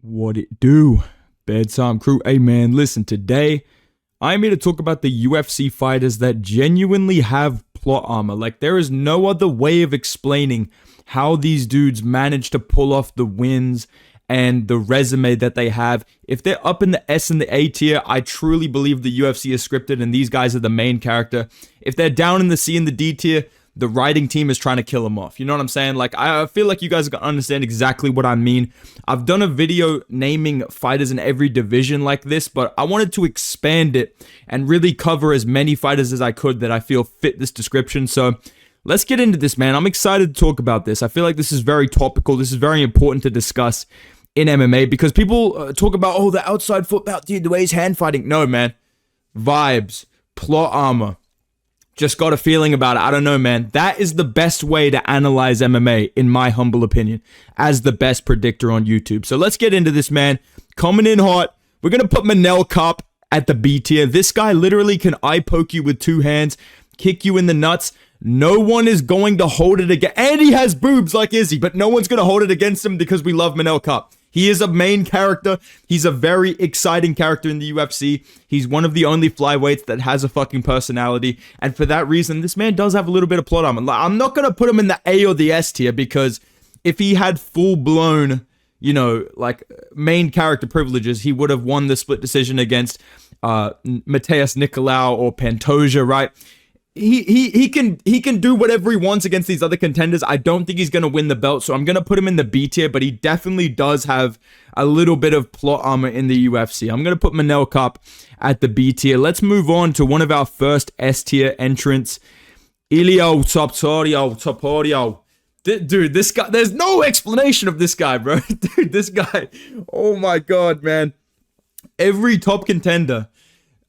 What it do? Bedtime crew. Hey man, listen, today I'm here to talk about the UFC fighters that genuinely have plot armor. Like, there is no other way of explaining how these dudes manage to pull off the wins and the resume that they have. If they're up in the S and the A tier, I truly believe the UFC is scripted and these guys are the main character. If they're down in the C and the D tier, the writing team is trying to kill them off. You know what I'm saying? Like, I feel like you guys are going to understand exactly what I mean. I've done a video naming fighters in every division like this, but I wanted to expand it and really cover as many fighters as I could that I feel fit this description. So let's get into this, man. I'm excited to talk about this. I feel like this is very topical. This is very important to discuss in MMA because people talk about, oh, the outside foot belt, dude, the way he's hand fighting. No, man. Vibes, plot armor. Just got a feeling about it. I don't know, man. That is the best way to analyze MMA, in my humble opinion, as the best predictor on YouTube. So let's get into this, man. Coming in hot. We're going to put Manel Kape at the B tier. This guy literally can eye poke you with two hands, kick you in the nuts. No one is going to hold it against. And he has boobs like Izzy, but no one's going to hold it against him because we love Manel Kape. He is a main character. He's a very exciting character in the UFC. He's one of the only flyweights that has a fucking personality. And for that reason, this man does have a little bit of plot armor. I'm not going to put him in the A or the S tier because if he had full-blown, you know, like main character privileges, he would have won the split decision against Mateus Nicolau or Pantoja, right? He can do whatever he wants against these other contenders. I don't think he's going to win the belt, so I'm going to put him in the B tier, but he definitely does have a little bit of plot armor in the UFC. I'm going to put Manel Kape at the B tier. Let's move on to one of our first S tier entrants, Ilia Topuria. Dude, this guy, there's no explanation of this guy, bro. Dude, this guy, oh my god, man. Every top contender,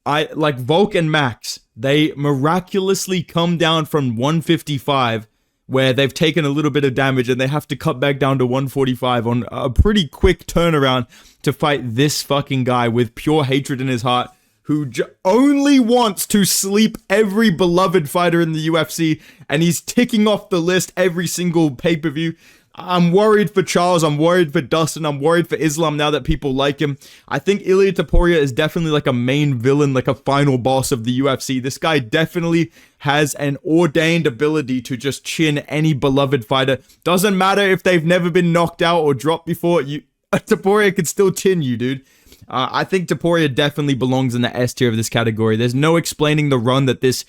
like Volk and Max, they miraculously come down from 155, where they've taken a little bit of damage, and they have to cut back down to 145 on a pretty quick turnaround to fight this fucking guy with pure hatred in his heart, who only wants to sleep every beloved fighter in the UFC, and he's ticking off the list every single pay-per-view. I'm worried for Charles, I'm worried for Dustin, I'm worried for Islam now that people like him. I think Ilia Topuria is definitely like a main villain, like a final boss of the UFC. This guy definitely has an ordained ability to just chin any beloved fighter. Doesn't matter if they've never been knocked out or dropped before, Topuria could still chin you, dude. I think Topuria definitely belongs in the S tier of this category. There's no explaining the run that this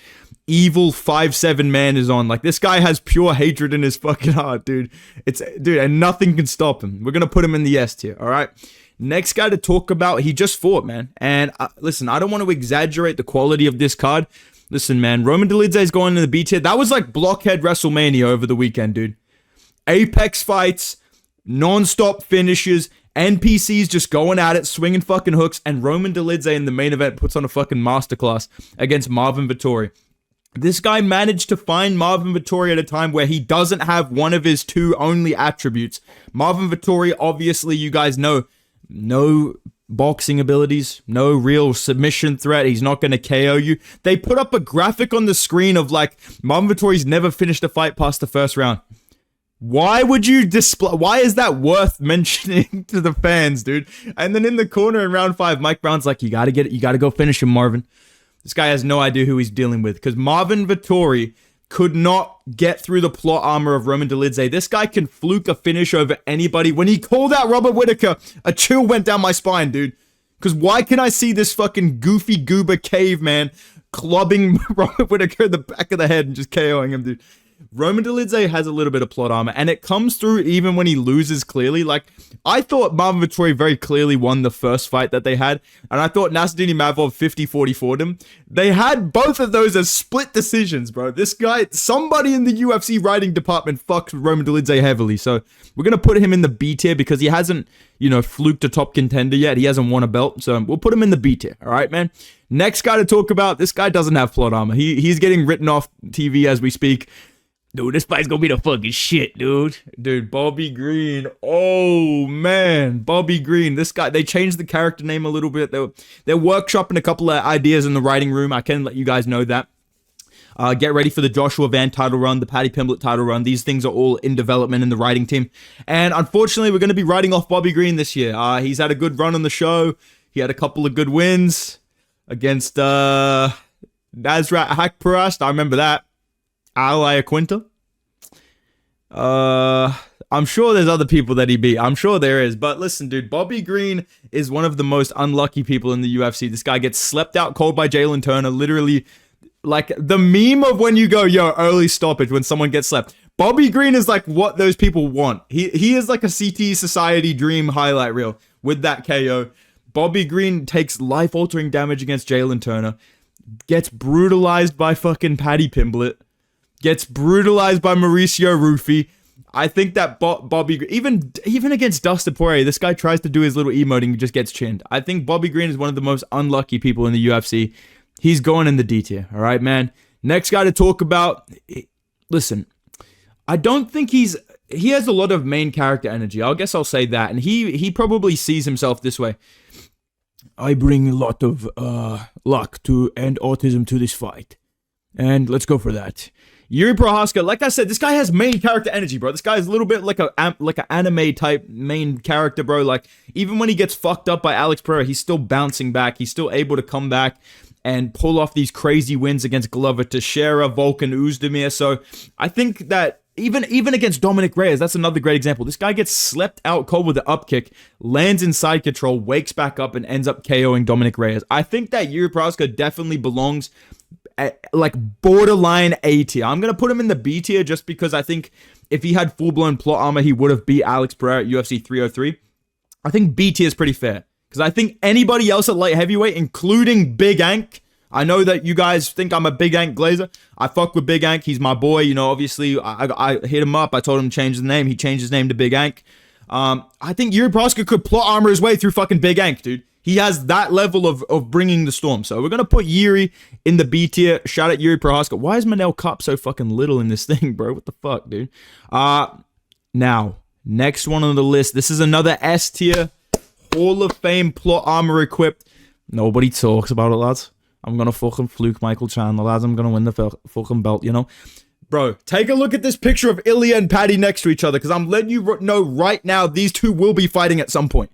evil 5'7" man is on. Like, this guy has pure hatred in his fucking heart, dude. And nothing can stop him. We're gonna put him in the S tier, all right? Next guy to talk about, he just fought, man. And listen, I don't want to exaggerate the quality of this card. Listen, man, Roman Dolidze is going in the B tier. That was like blockhead WrestleMania over the weekend, dude. Apex fights, non-stop finishes, NPCs just going at it, swinging fucking hooks, and Roman Dolidze in the main event puts on a fucking masterclass against Marvin Vettori. This guy managed to find Marvin Vettori at a time where he doesn't have one of his two only attributes. Marvin Vettori, obviously, you guys know, no boxing abilities, no real submission threat. He's not going to KO you. They put up a graphic on the screen of like, Marvin Vettori's never finished a fight past the first round. Why would you display? Why is that worth mentioning to the fans, dude? And then in the corner in round 5, Mike Brown's like, you got to get it. You got to go finish him, Marvin. This guy has no idea who he's dealing with because Marvin Vettori could not get through the plot armor of Roman Dolidze. This guy can fluke a finish over anybody. When he called out Robert Whittaker, a chill went down my spine, dude. Because why can I see this fucking goofy goober caveman clubbing Robert Whittaker in the back of the head and just KOing him, dude? Roman Dolidze has a little bit of plot armor, and it comes through even when he loses clearly. Like, I thought Marvin Vettori very clearly won the first fight that they had, and I thought Nasruddin Imavov 50-44'd him. They had both of those as split decisions, bro. This guy, somebody in the UFC writing department fucked with Roman Dolidze heavily, so we're going to put him in the B tier because he hasn't, you know, fluked a top contender yet. He hasn't won a belt, so we'll put him in the B tier, all right, man? Next guy to talk about, this guy doesn't have plot armor. He's getting written off TV as we speak. Dude, this fight's gonna be the fucking shit, dude. Dude, Bobby Green. Oh, man. Bobby Green. This guy, they changed the character name a little bit. They're workshopping a couple of ideas in the writing room. I can let you guys know that. Get ready for the Joshua Van title run, the Paddy Pimblett title run. These things are all in development in the writing team. And unfortunately, we're going to be writing off Bobby Green this year. He's had a good run on the show. He had a couple of good wins against Nasrat Hakparast. I remember that. Al Quinta. I'm sure there's other people that he beat. I'm sure there is. But listen, dude, Bobby Green is one of the most unlucky people in the UFC. This guy gets slept out cold by Jalen Turner. Literally, like the meme of when you go, yo, early stoppage when someone gets slept. Bobby Green is like what those people want. He is like a CT Society dream highlight reel with that KO. Bobby Green takes life-altering damage against Jalen Turner. Gets brutalized by fucking Paddy Pimblett. Gets brutalized by Mauricio Rufy. I think that Bobby, even against Dustin Poirier, this guy tries to do his little emoting and just gets chinned. I think Bobby Green is one of the most unlucky people in the UFC. He's going in the D tier, all right, man? Next guy to talk about, listen, I don't think he has a lot of main character energy. I guess I'll say that, and he probably sees himself this way. I bring a lot of luck to and autism to this fight, and let's go for that. Yuri Prochazka, like I said, this guy has main character energy, bro. This guy is a little bit like an anime type main character, bro. Like, even when he gets fucked up by Alex Pereira, he's still bouncing back. He's still able to come back and pull off these crazy wins against Glover Teixeira, Volkan Oezdemir. So I think that even against Dominic Reyes, that's another great example. This guy gets slept out cold with the up kick, lands in side control, wakes back up, and ends up KOing Dominic Reyes. I think that Yuri Prochazka definitely belongs like borderline A tier. I'm gonna put him in the B tier just because I think if he had full-blown plot armor, he would have beat Alex Pereira at UFC 303. I think B tier is pretty fair because I think anybody else at light heavyweight, including Big Ank, I know that you guys think I'm a Big Ank glazer. I fuck with Big Ank. He's my boy. You know, obviously I hit him up. I told him to change his name. He changed his name to Big Ank. I think Yuri Prochazka could plot armor his way through fucking Big Ank, dude. He has that level of bringing the storm. So we're going to put Yuri in the B tier. Shout out Yuri Prochazka. Why is Manel Cup so fucking little in this thing, bro? What the fuck, dude? Now, next one on the list. This is another S tier. Hall of Fame plot armor equipped. Nobody talks about it, lads. I'm going to fucking fluke Michael Chandler, lads. I'm going to win the fucking belt, you know? Bro, take a look at this picture of Ilya and Paddy next to each other because I'm letting you know right now these two will be fighting at some point.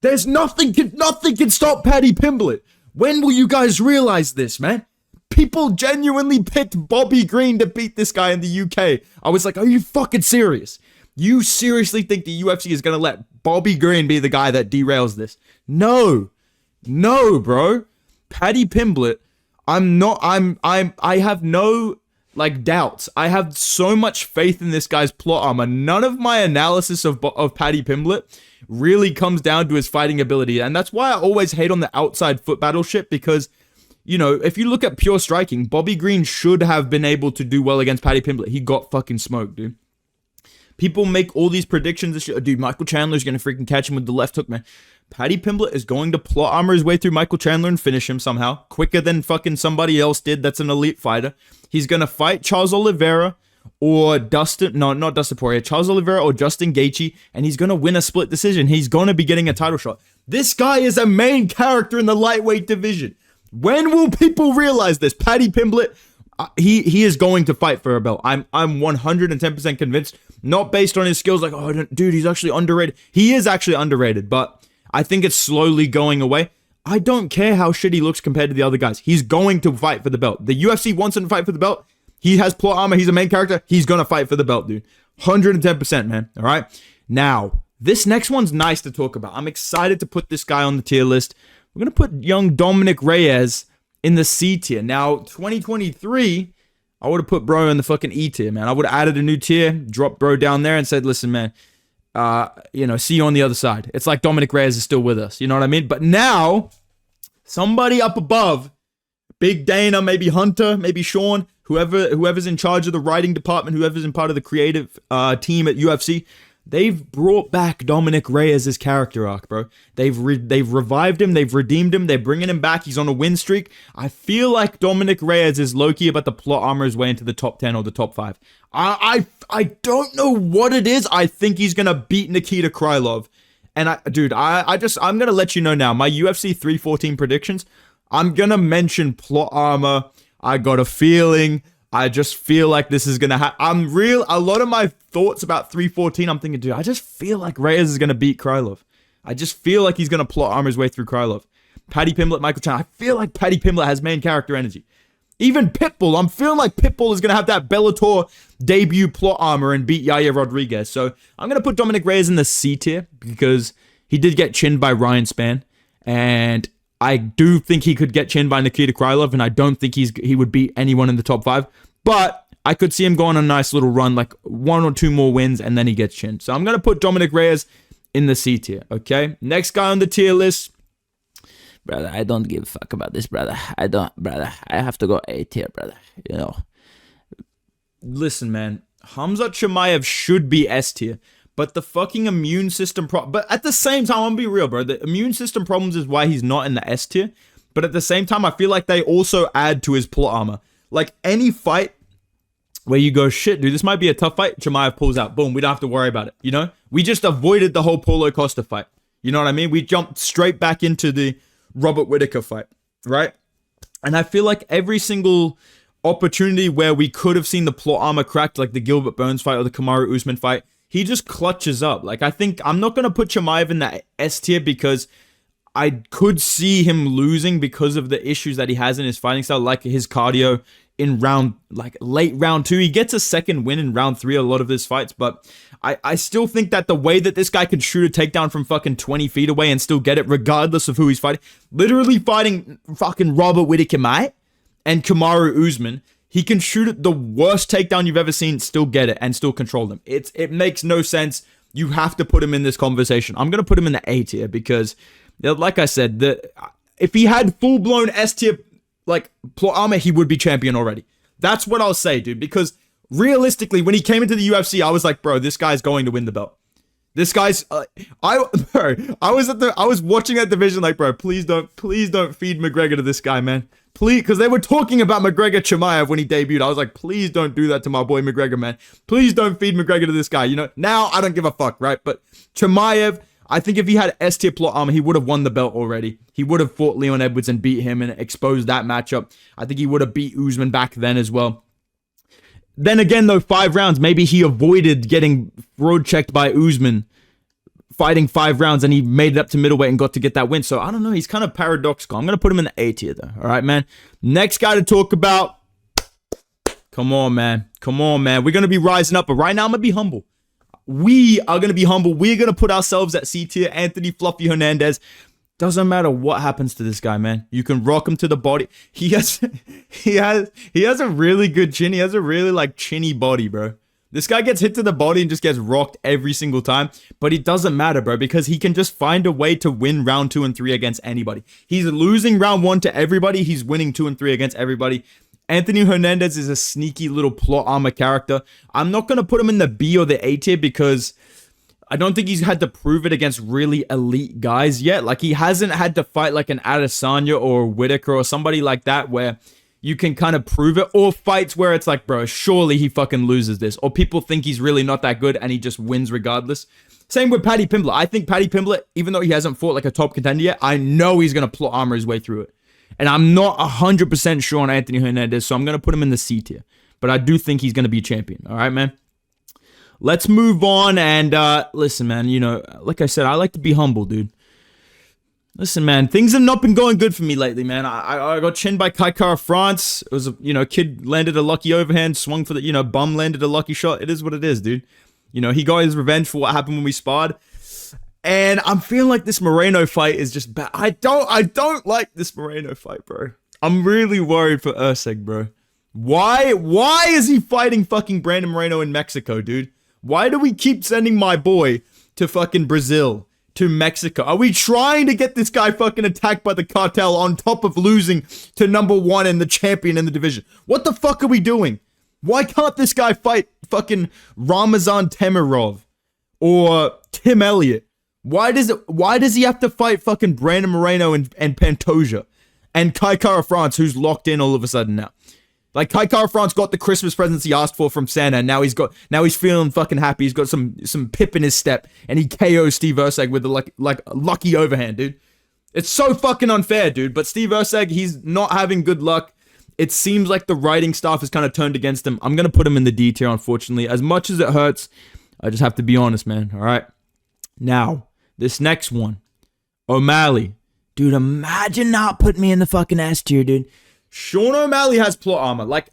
There's nothing can stop Paddy Pimblett. When will you guys realize this, man? People genuinely picked Bobby Green to beat this guy in the UK. I was like, are you fucking serious? You seriously think the UFC is going to let Bobby Green be the guy that derails this? No, bro. Paddy Pimblett, I have no doubts. I have so much faith in this guy's plot armor. None of my analysis of Paddy Pimblett really comes down to his fighting ability. And that's why I always hate on the outside foot battle shit because, you know, if you look at pure striking, Bobby Green should have been able to do well against Paddy Pimblett. He got fucking smoked, dude. People make all these predictions. Dude, Michael Chandler's going to freaking catch him with the left hook, man. Paddy Pimblett is going to plot armor his way through Michael Chandler and finish him somehow. Quicker than fucking somebody else did that's an elite fighter. He's going to fight Charles Oliveira or not Dustin Poirier, Charles Oliveira or Justin Gaethje, and he's going to win a split decision. He's going to be getting a title shot. This guy is a main character in the lightweight division. When will people realize this? Paddy Pimblett, he is going to fight for a belt. I'm 110% convinced. Not based on his skills, like, oh, dude, he's actually underrated. He is actually underrated, but I think it's slowly going away. I don't care how shit he looks compared to the other guys. He's going to fight for the belt. The UFC wants him to fight for the belt. He has plot armor. He's a main character. He's going to fight for the belt, dude. 110%, man. All right? Now, this next one's nice to talk about. I'm excited to put this guy on the tier list. We're going to put young Dominic Reyes in the C tier. Now, 2023, I would have put bro in the fucking E tier, man. I would have added a new tier, dropped bro down there and said, listen, man, see you on the other side. It's like Dominic Reyes is still with us. You know what I mean? But now, somebody up above, Big Dana, maybe Hunter, maybe Sean, whoever's in charge of the writing department, whoever's in part of the creative team at UFC, they've brought back Dominic Reyes' character arc, bro. They've revived him. They've redeemed him. They're bringing him back. He's on a win streak. I feel like Dominic Reyes is low-key about to plot armor his way into the top 10 or the top 5. I don't know what it is. I think he's going to beat Nikita Krylov. And I'm going to let you know now. My UFC 314 predictions, I'm going to mention plot armor. I got a feeling. I just feel like this is going to happen. A lot of my thoughts about 314, I'm thinking, dude, I just feel like Reyes is going to beat Krylov. I just feel like he's going to plot armor his way through Krylov. Paddy Pimblett, Michael Chan. I feel like Paddy Pimblett has main character energy. Even Pitbull. I'm feeling like Pitbull is going to have that Bellator debut plot armor and beat Yaya Rodriguez. So I'm going to put Dominic Reyes in the C tier because he did get chinned by Ryan Spann. And I do think he could get chinned by Nikita Krylov, and I don't think he would beat anyone in the top 5. But I could see him go on a nice little run, like 1 or 2 more wins, and then he gets chinned. So I'm going to put Dominic Reyes in the C tier, okay? Next guy on the tier list. Brother, I don't give a fuck about this, brother. Brother. I have to go A tier, brother. You know. Listen, man. Khamzat Chimaev should be S tier. But the fucking immune system but at the same time, I'm gonna be real, bro. The immune system problems is why he's not in the S tier. But at the same time, I feel like they also add to his plot armor. Like any fight where you go, shit, dude, this might be a tough fight. Chimaev pulls out. Boom, we don't have to worry about it. You know? We just avoided the whole Paulo Costa fight. You know what I mean? We jumped straight back into the Robert Whittaker fight, right? And I feel like every single opportunity where we could have seen the plot armor cracked, like the Gilbert Burns fight or the Kamaru Usman fight, he just clutches up. Like, I think I'm not going to put Chimaev in that S tier because I could see him losing because of the issues that he has in his fighting style, like his cardio in late round 2. He gets a second win in round 3 a lot of his fights, but I still think that the way that this guy can shoot a takedown from fucking 20 feet away and still get it regardless of who he's fighting, literally fighting fucking Robert Whittaker, mate, and Kamaru Usman, he can shoot it the worst takedown you've ever seen, still get it, and still control them. It makes no sense. You have to put him in this conversation. I'm going to put him in the A tier because, like I said, if he had full-blown S tier, like, plot armor, he would be champion already. That's what I'll say, dude, because realistically, when he came into the UFC, I was like, bro, this guy's going to win the belt. This guy's, I was watching that division like, bro, please don't feed McGregor to this guy, man. Please, because they were talking about McGregor Chimaev when he debuted. I was like, please don't do that to my boy McGregor, man. Please don't feed McGregor to this guy. You know, now I don't give a fuck, right? But Chimaev, I think if he had S tier plot armor, he would have won the belt already. He would have fought Leon Edwards and beat him and exposed that matchup. I think he would have beat Usman back then as well. Then again, though, 5 rounds, maybe he avoided getting road checked by Usman fighting 5 rounds and he made it up to middleweight and got to get that win. So I don't know. He's kind of paradoxical. I'm going to put him in the A tier though. All right, man. Next guy to talk about. Come on, man. We're going to be rising up. But right now, I'm going to be humble. We are going to be humble. We're going to put ourselves at C tier. Anthony Fluffy Hernandez. Doesn't matter what happens to this guy, man. You can rock him to the body. He has a really good chin. He has a really like chinny body, bro. This guy gets hit to the body and just gets rocked every single time. But it doesn't matter, bro, because he can just find a way to win round 2 and 3 against anybody. He's losing round 1 to everybody. He's winning 2 and 3 against everybody. Anthony Hernandez is a sneaky little plot armor character. I'm not going to put him in the B or the A tier because I don't think he's had to prove it against really elite guys yet. Like, he hasn't had to fight like an Adesanya or a Whittaker or somebody like that where you can kind of prove it. Or fights where it's like, bro, surely he fucking loses this. Or people think he's really not that good and he just wins regardless. Same with Paddy Pimblett. I think Paddy Pimblett, even though he hasn't fought like a top contender yet, I know he's going to plot armor his way through it. And I'm not 100% sure on Anthony Hernandez, so I'm going to put him in the C tier. But I do think he's going to be champion. All right, man? Let's move on and listen, man, you know, like I said, I like to be humble, dude. Listen, man, things have not been going good for me lately, man. I got chinned by Kai Kara France. It was, kid landed a lucky overhand, swung for the, bum landed a lucky shot. It is what it is, dude. He got his revenge for what happened when we sparred. And I'm feeling like this Moreno fight is just bad. I don't like this Moreno fight, bro. I'm really worried for Usyk, bro. Why is he fighting fucking Brandon Moreno in Mexico, dude? Why do we keep sending my boy to fucking Brazil, to Mexico? Are we trying to get this guy fucking attacked by the cartel on top of losing to number 1 and the champion in the division? What the fuck are we doing? Why can't this guy fight fucking Ramazan Temirov or Tim Elliott? Why does he have to fight fucking Brandon Moreno and Pantoja and Kai Kara France, who's locked in all of a sudden now? Like, Kai Kara France got the Christmas presents he asked for from Santa, and now he's feeling fucking happy. He's got some pip in his step, and he KOs Steve Usyk with a lucky overhand, dude. It's so fucking unfair, dude. But Steve Usyk, he's not having good luck. It seems like the writing staff is kind of turned against him. I'm going to put him in the D tier, unfortunately. As much as it hurts, I just have to be honest, man. All right. Now, this next one. O'Malley. Dude, imagine not putting me in the fucking S tier, dude. Sean O'Malley has plot armor. Like,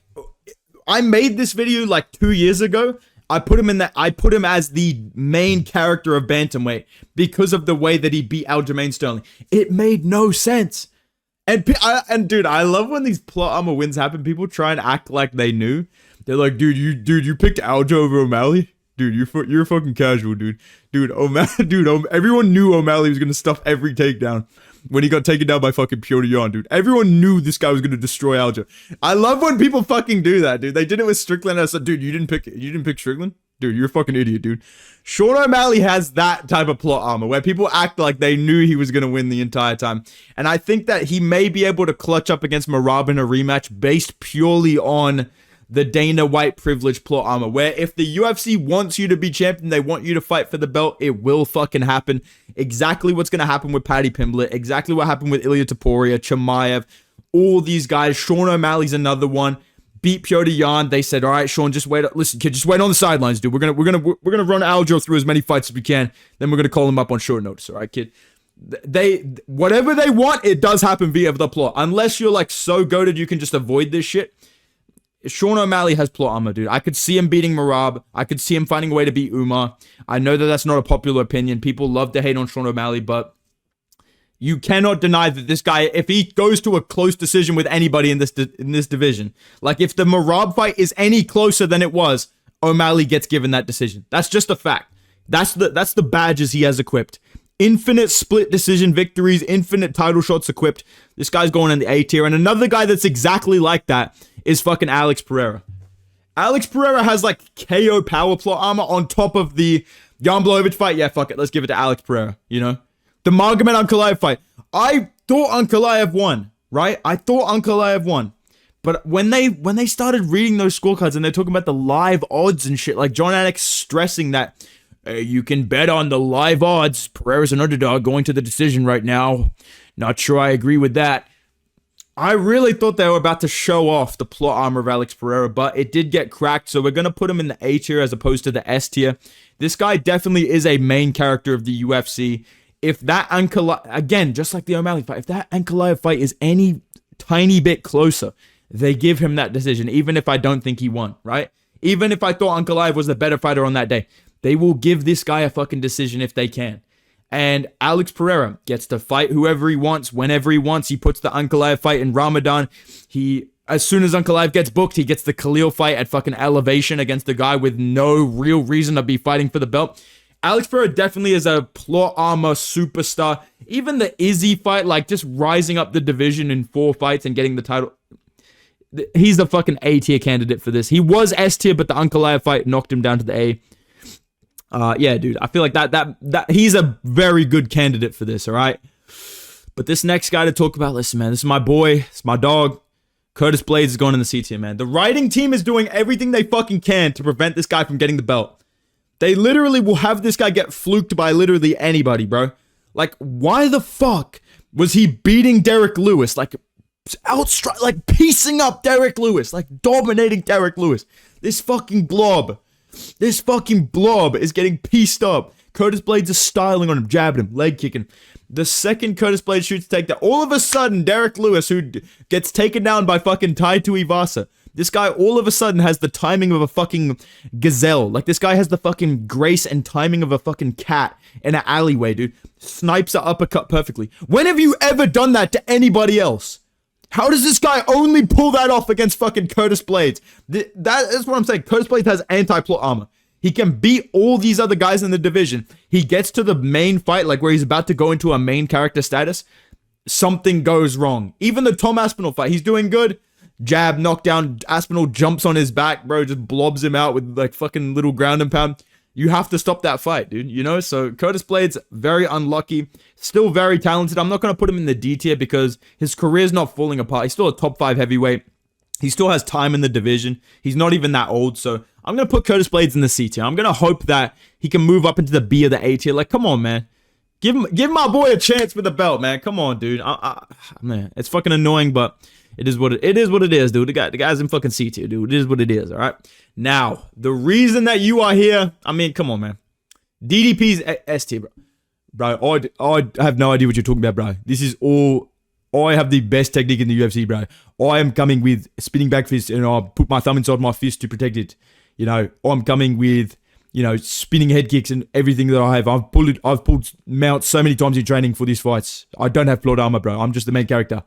I made this video like 2 years ago. I put him as the main character of bantamweight because of the way that he beat Aljamain Sterling. It made no sense. And dude, I love when these plot armor wins happen. People try and act like they knew. They're like, dude, you picked Aljo over O'Malley? Dude, you're fucking casual, dude. Everyone knew O'Malley was gonna stuff every takedown when he got taken down by fucking Petr Yan, dude. Everyone knew this guy was gonna destroy Aljo. I love when people fucking do that, dude. They did it with Strickland. I said, dude, you didn't pick Strickland? Dude, you're a fucking idiot, dude. Sean O'Malley has that type of plot armor where people act like they knew he was gonna win the entire time. And I think that he may be able to clutch up against Merab in a rematch based purely on the Dana White privilege plot armor, where if the UFC wants you to be champion, they want you to fight for the belt, it will fucking happen. Exactly what's going to happen with Paddy Pimblett, exactly what happened with Ilia Topuria, Chimaev, all these guys. Sean O'Malley's another one. Beat Petr Yan. They said, all right, Sean, just wait. Listen, kid, just wait on the sidelines, dude. We're gonna run Aljo through as many fights as we can. Then we're gonna call him up on short notice. All right, kid. Whatever they want, it does happen via the plot. Unless you're like so goated you can just avoid this shit. Sean O'Malley has plot armor, dude. I could see him beating Merab. I could see him finding a way to beat Umar. I know that that's not a popular opinion. People love to hate on Sean O'Malley, but you cannot deny that this guy, if he goes to a close decision with anybody in this division, like if the Merab fight is any closer than it was, O'Malley gets given that decision. That's just a fact. That's the badges he has equipped. Infinite split decision victories, infinite title shots equipped. This guy's going in the A tier. And another guy that's exactly like that is fucking Alex Pereira. Alex Pereira has like KO power plot armor on top of the Jan Blachowicz fight. Yeah, fuck it. Let's give it to Alex Pereira, you know? The Magomed Ankalaev fight. I thought Ankalaev won, right? I thought Ankalaev won. But when they started reading those scorecards and they're talking about the live odds and shit, like John Anik stressing that you can bet on the live odds. Pereira's an underdog going to the decision right now. Not sure I agree with that. I really thought they were about to show off the plot armor of Alex Pereira, but it did get cracked, so we're going to put him in the A tier as opposed to the S tier. This guy definitely is a main character of the UFC. If that Ankalaev, again, just like the O'Malley fight, if that Ankalaev fight is any tiny bit closer, they give him that decision, even if I don't think he won, right? Even if I thought Ankalaev was the better fighter on that day, they will give this guy a fucking decision if they can. And Alex Pereira gets to fight whoever he wants, whenever he wants. He puts the Ankalaev fight in Ramadan. As soon as Ankalaev gets booked, he gets the Khalil fight at fucking Elevation against the guy with no real reason to be fighting for the belt. Alex Pereira definitely is a plot armor superstar. Even the Izzy fight, like just rising up the division in 4 fights and getting the title. He's the fucking A tier candidate for this. He was S tier, but the Ankalaev fight knocked him down to the A. Yeah, dude, I feel like that he's a very good candidate for this, all right? But this next guy to talk about, listen, man, this is my boy, it's my dog. Curtis Blaydes is going in the C tier, man. The writing team is doing everything they fucking can to prevent this guy from getting the belt. They literally will have this guy get fluked by literally anybody, bro. Like, why the fuck was he beating Derek Lewis? Like, piecing up Derek Lewis, like dominating Derek Lewis. This fucking blob is getting pieced up. Curtis Blaydes is styling on him, jabbing him, leg kicking. The second Curtis Blaydes shoots take that, all of a sudden, Derek Lewis, who gets taken down by fucking Tai Tuivasa, this guy all of a sudden has the timing of a fucking gazelle. Like, this guy has the fucking grace and timing of a fucking cat in an alleyway, dude. Snipes an uppercut perfectly. When have you ever done that to anybody else? How does this guy only pull that off against fucking Curtis Blaydes? That is what I'm saying. Curtis Blaydes has anti-plot armor. He can beat all these other guys in the division. He gets to the main fight, like where he's about to go into a main character status. Something goes wrong. Even the Tom Aspinall fight, he's doing good. Jab, knockdown, Aspinall jumps on his back, bro, just blobs him out with like fucking little ground and pound. You have to stop that fight, dude, you know? So Curtis Blaydes, very unlucky, still very talented. I'm not going to put him in the D tier because his career's not falling apart. He's still a top 5 heavyweight. He still has time in the division. He's not even that old, so I'm going to put Curtis Blaydes in the C tier. I'm going to hope that he can move up into the B or the A tier. Like, come on, man. Give my boy a chance for the belt, man. Come on, dude. Man, it's fucking annoying, but It is what it is, dude. The guy's in fucking C tier, dude. It is what it is, all right? Now, the reason that you are here, I mean, come on, man. DDP's S tier, bro. Bro, I have no idea what you're talking about, bro. This is all... I have the best technique in the UFC, bro. I am coming with spinning back fist, and I put my thumb inside my fist to protect it. You know, I'm coming with, you know, spinning head kicks and everything that I have. I've pulled mount so many times in training for these fights. I don't have plot armor, bro. I'm just the main character.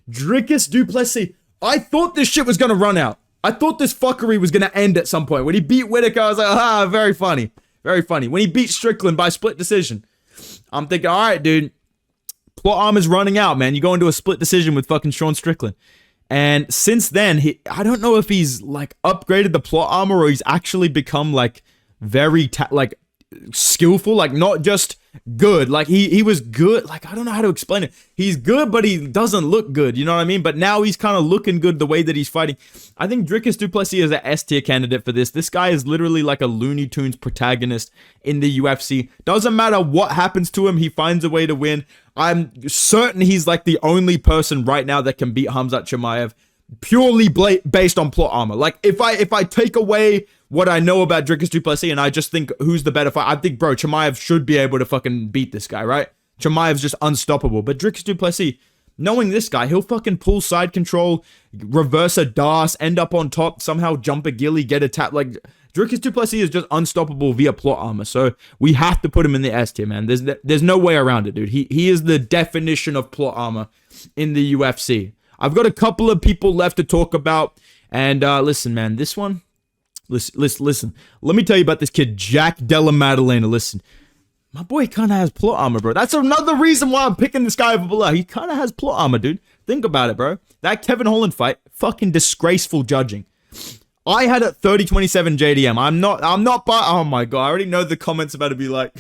Dricus du Plessis. I thought this shit was gonna run out. I thought this fuckery was gonna end at some point. When he beat Whitaker, I was like, very funny. Very funny. When he beat Strickland by split decision, I'm thinking, all right, dude. Plot armor's running out, man. You go into a split decision with fucking Sean Strickland. And since then, I don't know if he's like upgraded the plot armor or he's actually become like very like skillful, like not just good. Like he was good. Like, I don't know how to explain it. He's good, but he doesn't look good. You know what I mean? But now he's kind of looking good the way that he's fighting. I think Dricus du Plessis is an S tier candidate for this. This guy is literally like a Looney Tunes protagonist in the UFC. Doesn't matter what happens to him, he finds a way to win. I'm certain he's like the only person right now that can beat Khamzat Chimaev purely based on plot armor. Like, if I take away what I know about Dricus du Plessis and I just think who's the better fighter, I think, bro, Chimaev should be able to fucking beat this guy, right? Chimaev's just unstoppable. But Dricus du Plessis, knowing this guy, he'll fucking pull side control, reverse a Das, end up on top, somehow jump a ghillie, get a tap. Like, Dricus du Plessis is just unstoppable via plot armor. So we have to put him in the S tier, man. There's no way around it, dude. He is the definition of plot armor in the UFC. I've got a couple of people left to talk about. And listen, man, this one... Listen. Let me tell you about this kid, Jack Della Maddalena. Listen, my boy kind of has plot armor, bro. That's another reason why I'm picking this guy over below. He kind of has plot armor, dude. Think about it, bro. That Kevin Holland fight, fucking disgraceful judging. I had it 30-27 JDM. I'm not, oh my God. I already know the comments about to be like,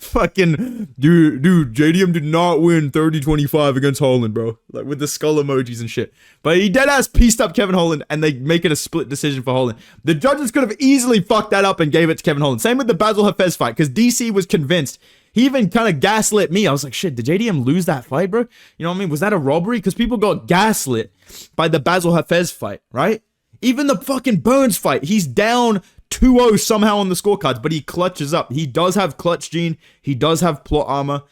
fucking, dude, JDM did not win 30-25 against Holland, bro. Like, with the skull emojis and shit. But he deadass pieced up Kevin Holland, and they make it a split decision for Holland. The judges could have easily fucked that up and gave it to Kevin Holland. Same with the Basil Hafez fight, because DC was convinced. He even kind of gaslit me. I was like, shit, did JDM lose that fight, bro? You know what I mean? Was that a robbery? Because people got gaslit by the Basil Hafez fight, right? Even the fucking Burns fight, he's down 2-0 somehow on the scorecards, but he clutches up. He does have clutch gene. He does have plot armor.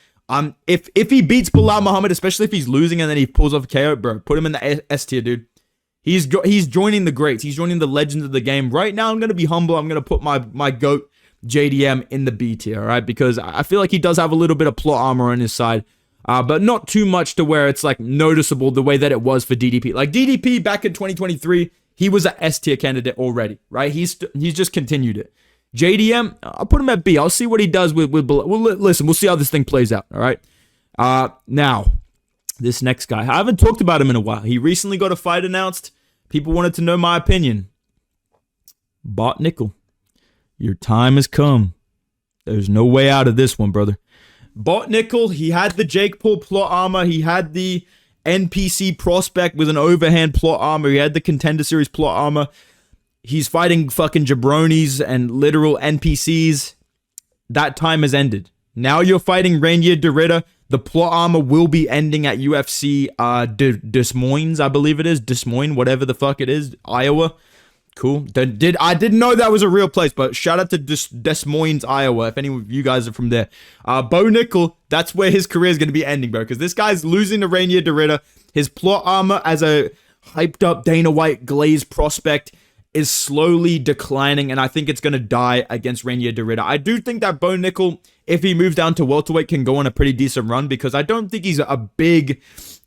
If he beats Bilal Muhammad, especially if he's losing and then he pulls off a KO, bro, put him in the S tier, dude. He's joining the greats. He's joining the legends of the game. Right now, I'm going to be humble. I'm going to put my GOAT JDM in the B tier, all right? Because I feel like he does have a little bit of plot armor on his side. But not too much to where it's like noticeable the way that it was for DDP. Like DDP back in 2023, he was an S tier candidate already, right? He's just continued it. JDM, I'll put him at B. I'll see what he does with listen, we'll see how this thing plays out, all right? Now, this next guy, I haven't talked about him in a while. He recently got a fight announced. People wanted to know my opinion. Bot Nickel, your time has come. There's no way out of this one, brother. Bot Nickel, he had the Jake Paul plot armor. He had the NPC prospect with an overhand plot armor. He had the Contender Series plot armor. He's fighting fucking jabronis and literal NPCs. That time has ended. Now you're fighting Rainier Derrida. The plot armor will be ending at UFC Des Moines, I believe it is. Des Moines, whatever the fuck it is. Iowa. Cool. I didn't know that was a real place, but shout out to Des Moines, Iowa, if any of you guys are from there. Bo Nickel, that's where his career is going to be ending, bro, because this guy's losing to Rainier Derrida. His plot armor as a hyped up Dana White glazed prospect is slowly declining, and I think it's going to die against Rainier Derrida. I do think that Bo Nickel, if he moves down to welterweight, can go on a pretty decent run, because I don't think he's a big,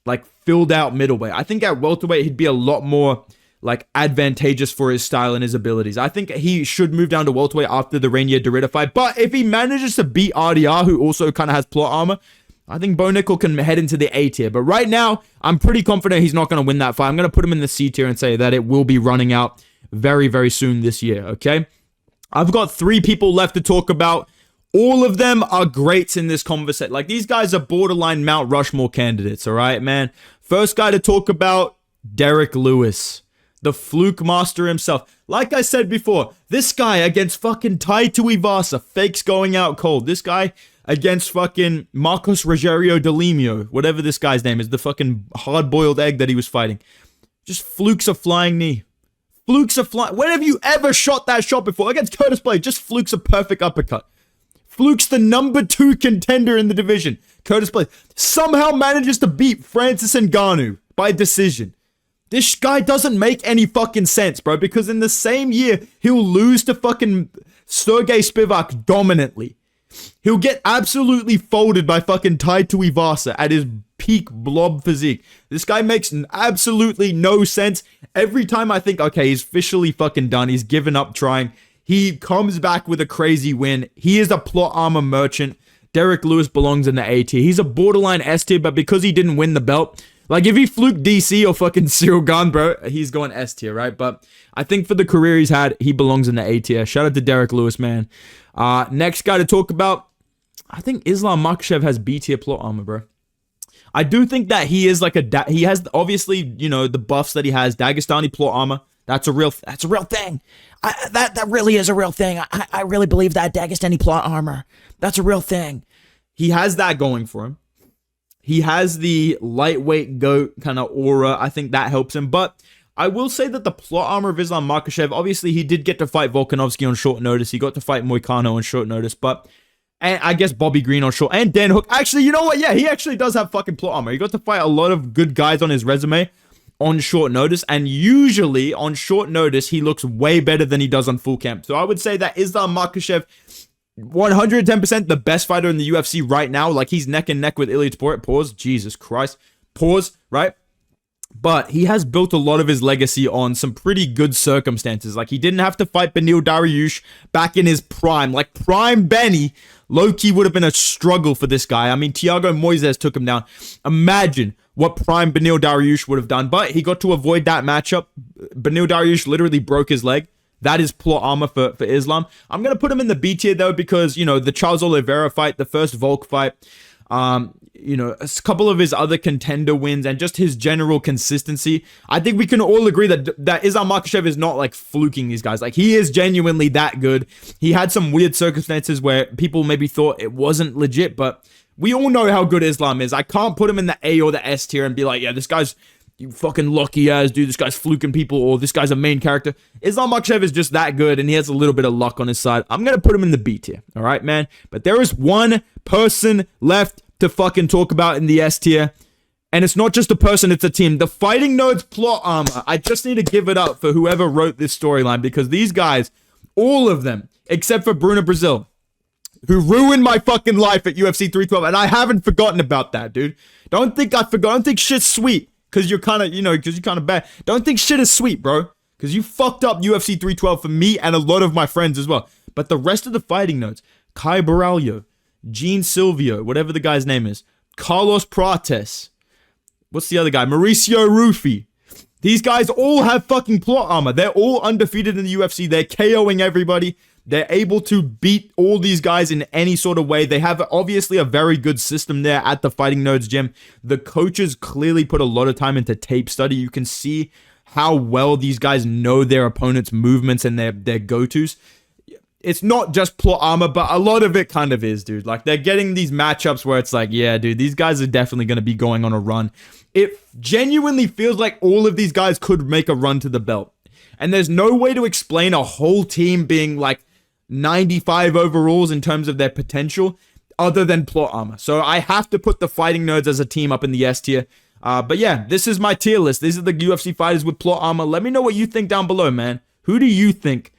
like, filled out middleweight. I think at welterweight, he'd be a lot more like advantageous for his style and his abilities. I think he should move down to welterweight after the Rainier Derrida fight. But if he manages to beat RDR, who also kind of has plot armor, I think Bo Nickel can head into the A tier. But right now, I'm pretty confident he's not going to win that fight. I'm going to put him in the C tier and say that it will be running out very, very soon this year, okay? I've got 3 people left to talk about. All of them are greats in this conversation. Like, these guys are borderline Mount Rushmore candidates, all right, man? First guy to talk about, Derek Lewis. The fluke master himself. Like I said before, this guy against fucking Tai Tuivasa, fakes going out cold. This guy against fucking Marcos Rogerio Delimio, whatever this guy's name is, the fucking hard-boiled egg that he was fighting. Just flukes a flying knee. Flukes a flying... When have you ever shot that shot before? Against Curtis Blade, just flukes a perfect uppercut. Flukes the number 2 contender in the division. Curtis Blade somehow manages to beat Francis Ngannou by decision. This guy doesn't make any fucking sense, bro, because in the same year, he'll lose to fucking Sergey Spivak dominantly. He'll get absolutely folded by fucking Tai Tuivasa at his peak blob physique. This guy makes absolutely no sense. Every time I think, okay, he's officially fucking done, he's given up trying, he comes back with a crazy win. He is a plot armor merchant. Derek Lewis belongs in the A tier. He's a borderline S tier, but because he didn't win the belt, like if he fluked DC or fucking Cyril Gane, bro, he's going S tier, right? But I think for the career he's had, he belongs in the A tier. Shout out to Derek Lewis, man. Next guy to talk about, I think Islam Makhachev has B tier plot armor, bro. I do think that he is like he has obviously, you know, the buffs that he has, Dagestani plot armor. That's a real thing. That really is a real thing. I really believe that Dagestani plot armor. That's a real thing. He has that going for him. He has the lightweight goat kind of aura. I think that helps him. But I will say that the plot armor of Islam Makhachev, obviously he did get to fight Volkanovski on short notice. He got to fight Moicano on short notice. But and I guess Bobby Green on short. And Dan Hook. Actually, you know what? Yeah, he actually does have fucking plot armor. He got to fight a lot of good guys on his resume on short notice. And usually on short notice, he looks way better than he does on full camp. So I would say that Islam Makhachev, 110% the best fighter in the UFC right now. Like, he's neck and neck with Ilya Topuria. Pause. Jesus Christ. Pause. Right? But he has built a lot of his legacy on some pretty good circumstances. Like, he didn't have to fight Beneil Dariush back in his prime. Like, prime Benny, low-key would have been a struggle for this guy. I mean, Thiago Moises took him down. Imagine what prime Beneil Dariush would have done. But he got to avoid that matchup. Beneil Dariush literally broke his leg. That is plot armor for Islam. I'm going to put him in the B tier, though, because, you know, the Charles Oliveira fight, the first Volk fight, you know, a couple of his other contender wins, and just his general consistency. I think we can all agree that Islam Makhachev is not, like, fluking these guys. Like, he is genuinely that good. He had some weird circumstances where people maybe thought it wasn't legit, but we all know how good Islam is. I can't put him in the A or the S tier and be like, yeah, this guy's you fucking lucky ass dude, this guy's fluking people, or this guy's a main character. Islam Makhachev is just that good, and he has a little bit of luck on his side. I'm gonna put him in the B tier, all right, man? But there is one person left to fucking talk about in the S tier, and it's not just a person, it's a team. The Fighting Nerds plot armor. I just need to give it up for whoever wrote this storyline, because these guys, all of them, except for Bruno Brazil, who ruined my fucking life at UFC 312, and I haven't forgotten about that, dude. Don't think I forgot. Don't think shit's sweet. Because you're kind of, you know, because you're kind of bad. Don't think shit is sweet, bro. Because you fucked up UFC 312 for me and a lot of my friends as well. But the rest of the Fighting Notes, Kai Baralho, Gene Silvio, whatever the guy's name is, Carlos Prates, what's the other guy? Mauricio Rufy. These guys all have fucking plot armor. They're all undefeated in the UFC. They're KOing everybody. They're able to beat all these guys in any sort of way. They have obviously a very good system there at the Fighting Nerds gym. The coaches clearly put a lot of time into tape study. You can see how well these guys know their opponent's movements and their go-tos. It's not just plot armor, but a lot of it kind of is, dude. Like, they're getting these matchups where it's like, yeah, dude, these guys are definitely going to be going on a run. It genuinely feels like all of these guys could make a run to the belt. And there's no way to explain a whole team being like 95 overalls in terms of their potential other than plot armor. So I have to put the Fighting Nerds as a team up in the S tier. But yeah, this is my tier list. These are the UFC fighters with plot armor. Let me know what you think down below, man. Who do you think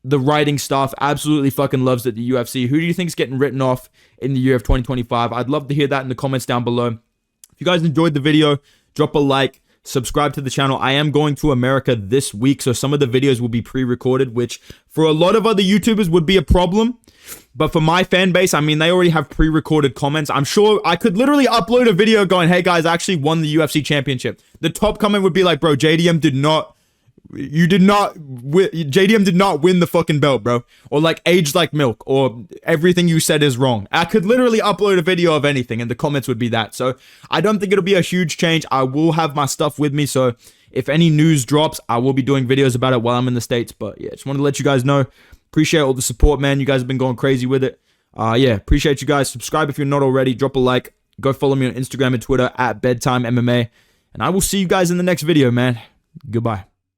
the writing staff absolutely fucking loves at the UFC? Who do you think is getting written off in the year of 2025? I'd love to hear that in the comments down below. If you guys enjoyed the video, drop a like. Subscribe to the channel. I am going to America this week, so some of the videos will be pre-recorded, which for a lot of other YouTubers would be a problem. But for my fan base, I mean, they already have pre-recorded comments. I'm sure I could literally upload a video going, hey guys, I actually won the UFC championship. The top comment would be like, bro, JDM did not win the fucking belt, bro. Or like, aged like milk, or everything you said is wrong. I could literally upload a video of anything and the comments would be that. So I don't think it'll be a huge change. I will have my stuff with me, so if any news drops, I will be doing videos about it while I'm in the States. But yeah, just wanted to let you guys know. Appreciate all the support, man. You guys have been going crazy with it. Yeah, appreciate you guys. Subscribe if you're not already. Drop a like. Go follow me on Instagram and Twitter at Bedtime MMA. And I will see you guys in the next video, man. Goodbye.